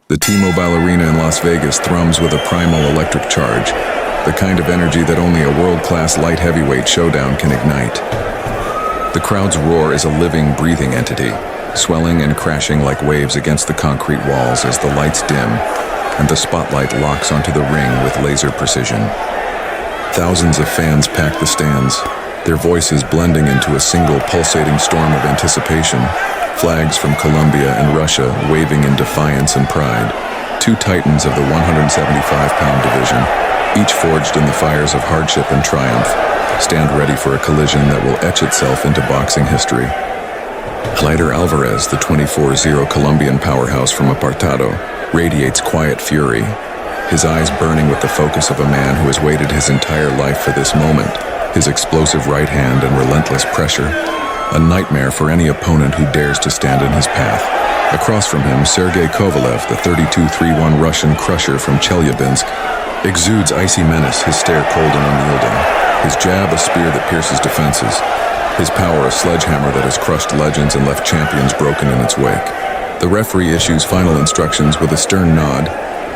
The T-Mobile Arena in Las Vegas thrums with a primal electric charge, the kind of energy that only a world-class light heavyweight showdown can ignite. The crowd's roar is a living, breathing entity, swelling and crashing like waves against the concrete walls as the lights dim and the spotlight locks onto the ring with laser precision. Thousands of fans pack the stands, their voices blending into a single pulsating storm of anticipation, flags from Colombia and Russia waving in defiance and pride. Two titans of the 175-pound division, each forged in the fires of hardship and triumph, stand ready for a collision that will etch itself into boxing history. ELEIDER Alvarez, the 24-0 Colombian powerhouse from Apartado, radiates quiet fury, his eyes burning with the focus of a man who has waited his entire life for this moment, his explosive right hand and relentless pressure, a nightmare for any opponent who dares to stand in his path. Across from him, SERGEY KOVALEV, the 32-3-1 Russian crusher from Chelyabinsk, exudes icy menace, his stare cold and unyielding, his jab a spear that pierces defenses, his power a sledgehammer that has crushed legends and left champions broken in its wake. The referee issues final instructions with a stern nod,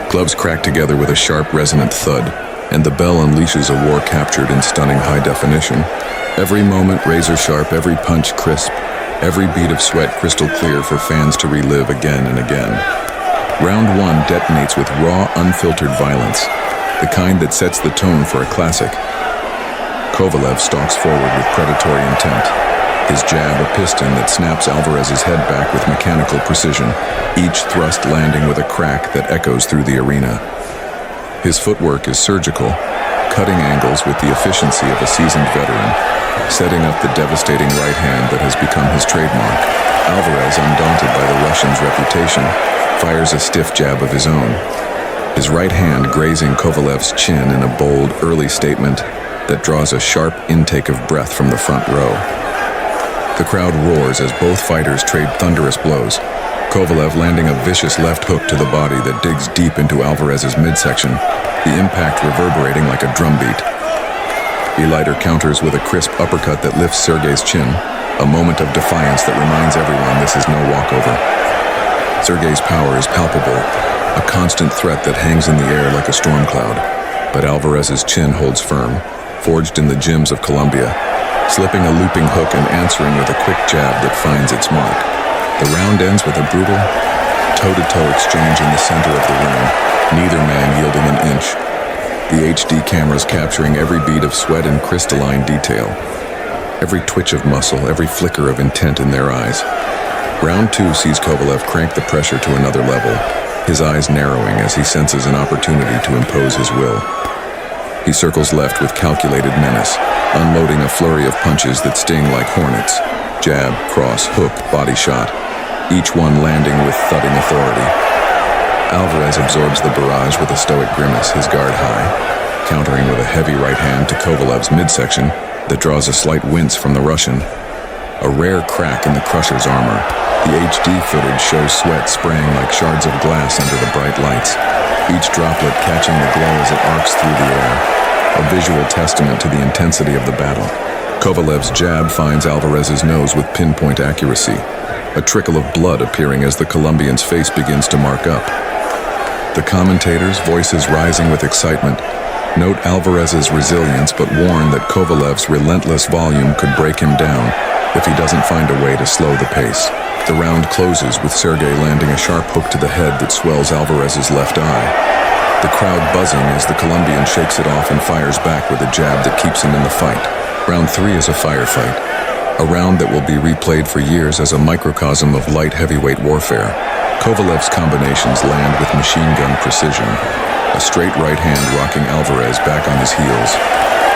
gloves crack together with a sharp, resonant thud, and the bell unleashes a war captured in stunning high definition. Every moment razor sharp, every punch crisp, every bead of sweat crystal clear for fans to relive again and again. Round one detonates with raw, unfiltered violence, the kind that sets the tone for a classic. Kovalev stalks forward with predatory intent, his jab a piston that snaps Alvarez's head back with mechanical precision, each thrust landing with a crack that echoes through the arena. His footwork is surgical, cutting angles with the efficiency of a seasoned veteran, setting up the devastating right hand that has become his trademark. Alvarez, undaunted by the Russian's reputation, fires a stiff jab of his own, his right hand grazing Kovalev's chin in a bold, early statement that draws a sharp intake of breath from the front row. The crowd roars as both fighters trade thunderous blows, Kovalev landing a vicious left hook to the body that digs deep into Alvarez's midsection, the impact reverberating like a drumbeat. ELEIDER counters with a crisp uppercut that lifts Sergey's chin, a moment of defiance that reminds everyone this is no walkover. Sergey's power is palpable, a constant threat that hangs in the air like a storm cloud, but Alvarez's chin holds firm, forged in the gyms of Colombia, slipping a looping hook and answering with a quick jab that finds its mark. The round ends with a brutal, toe-to-toe exchange in the center of the ring, neither man yielding an inch. The HD cameras capturing every bead of sweat in crystalline detail, every twitch of muscle, every flicker of intent in their eyes. Round two sees Kovalev crank the pressure to another level, his eyes narrowing as he senses an opportunity to impose his will. He circles left with calculated menace, unloading a flurry of punches that sting like hornets. Jab, cross, hook, body shot, each one landing with thudding authority. Alvarez absorbs the barrage with a stoic grimace, his guard high, countering with a heavy right hand to Kovalev's midsection that draws a slight wince from the Russian. A rare crack in the crusher's armor. The HD footage shows sweat spraying like shards of glass under the bright lights, each droplet catching the glow as it arcs through the air, a visual testament to the intensity of the battle. Kovalev's jab finds Alvarez's nose with pinpoint accuracy, a trickle of blood appearing as the Colombian's face begins to mark up. The commentators, voices rising with excitement, note Alvarez's resilience but warn that Kovalev's relentless volume could break him down if he doesn't find a way to slow the pace. The round closes with Sergey landing a sharp hook to the head that swells Alvarez's left eye. The crowd buzzing as the Colombian shakes it off and fires back with a jab that keeps him in the fight. Round three is a firefight, a round that will be replayed for years as a microcosm of light heavyweight warfare. Kovalev's combinations land with machine gun precision, a straight right hand rocking Alvarez back on his heels,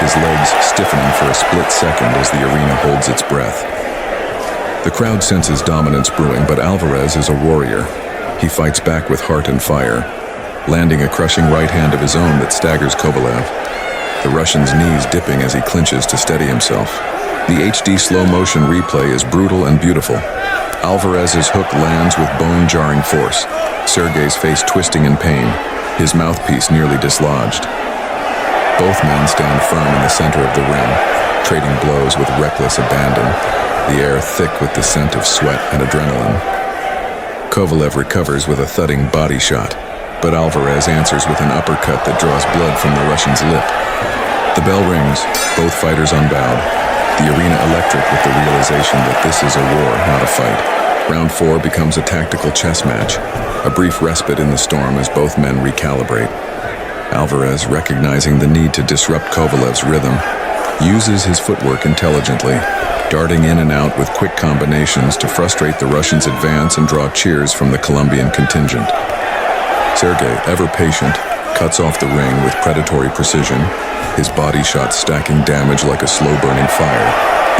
his legs stiffening for a split second as the arena holds its breath. The crowd senses dominance brewing, but Alvarez is a warrior. He fights back with heart and fire, landing a crushing right hand of his own that staggers Kovalev, the Russian's knees dipping as he clinches to steady himself. The HD slow-motion replay is brutal and beautiful. Alvarez's hook lands with bone-jarring force, Sergey's face twisting in pain, his mouthpiece nearly dislodged. Both men stand firm in the center of the ring, trading blows with reckless abandon, the air thick with the scent of sweat and adrenaline. Kovalev recovers with a thudding body shot, but Alvarez answers with an uppercut that draws blood from the Russian's lip. The bell rings, both fighters unbowed, the arena electric with the realization that this is a war, not a fight. Round 4 becomes a tactical chess match, a brief respite in the storm as both men recalibrate. Alvarez, recognizing the need to disrupt Kovalev's rhythm, uses his footwork intelligently, darting in and out with quick combinations to frustrate the Russians' advance and draw cheers from the Colombian contingent. Sergey, ever patient, cuts off the ring with predatory precision, his body shot stacking damage like a slow-burning fire,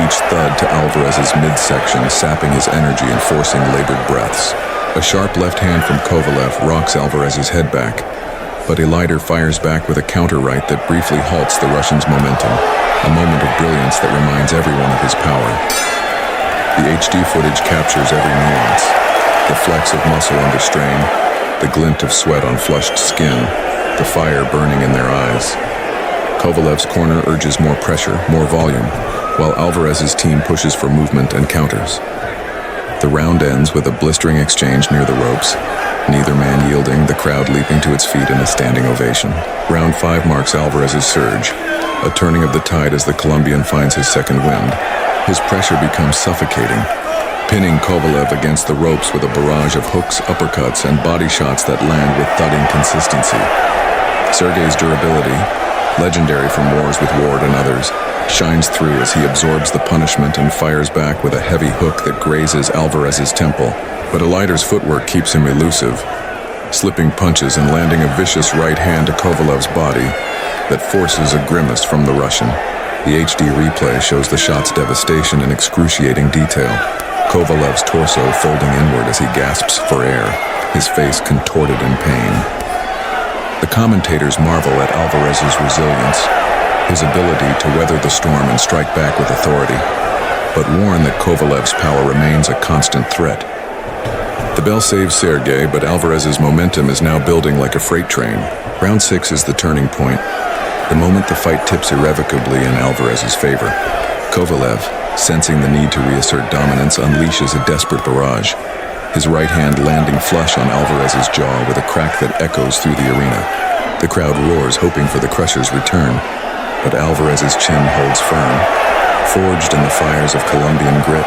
each thud to Alvarez's midsection sapping his energy and forcing labored breaths. A sharp left hand from Kovalev rocks Alvarez's head back, but ELEIDER fires back with a counter-right that briefly halts the Russian's momentum, a moment of brilliance that reminds everyone of his power. The HD footage captures every nuance, the flex of muscle under strain, the glint of sweat on flushed skin, the fire burning in their eyes. Kovalev's corner urges more pressure, more volume, while Alvarez's team pushes for movement and counters. The round ends with a blistering exchange near the ropes, neither man yielding, the crowd leaping to its feet in a standing ovation. Round 5 marks Alvarez's surge, a turning of the tide as the Colombian finds his second wind. His pressure becomes suffocating, pinning Kovalev against the ropes with a barrage of hooks, uppercuts, and body shots that land with thudding consistency. Sergey's durability, legendary from wars with Ward and others, shines through as he absorbs the punishment and fires back with a heavy hook that grazes Alvarez's temple. But ELEIDER's footwork keeps him elusive, slipping punches and landing a vicious right hand to Kovalev's body that forces a grimace from the Russian. The HD replay shows the shot's devastation in excruciating detail. Kovalev's torso folding inward as he gasps for air, his face contorted in pain. The commentators marvel at Alvarez's resilience, his ability to weather the storm and strike back with authority, but warn that Kovalev's power remains a constant threat. The bell saves Sergey, but Alvarez's momentum is now building like a freight train. Round 6 is the turning point, the moment the fight tips irrevocably in Alvarez's favor. Kovalev, sensing the need to reassert dominance, unleashes a desperate barrage, his right hand landing flush on Alvarez's jaw with a crack that echoes through the arena. The crowd roars, hoping for the Crusher's return, but Alvarez's chin holds firm, forged in the fires of Colombian grit.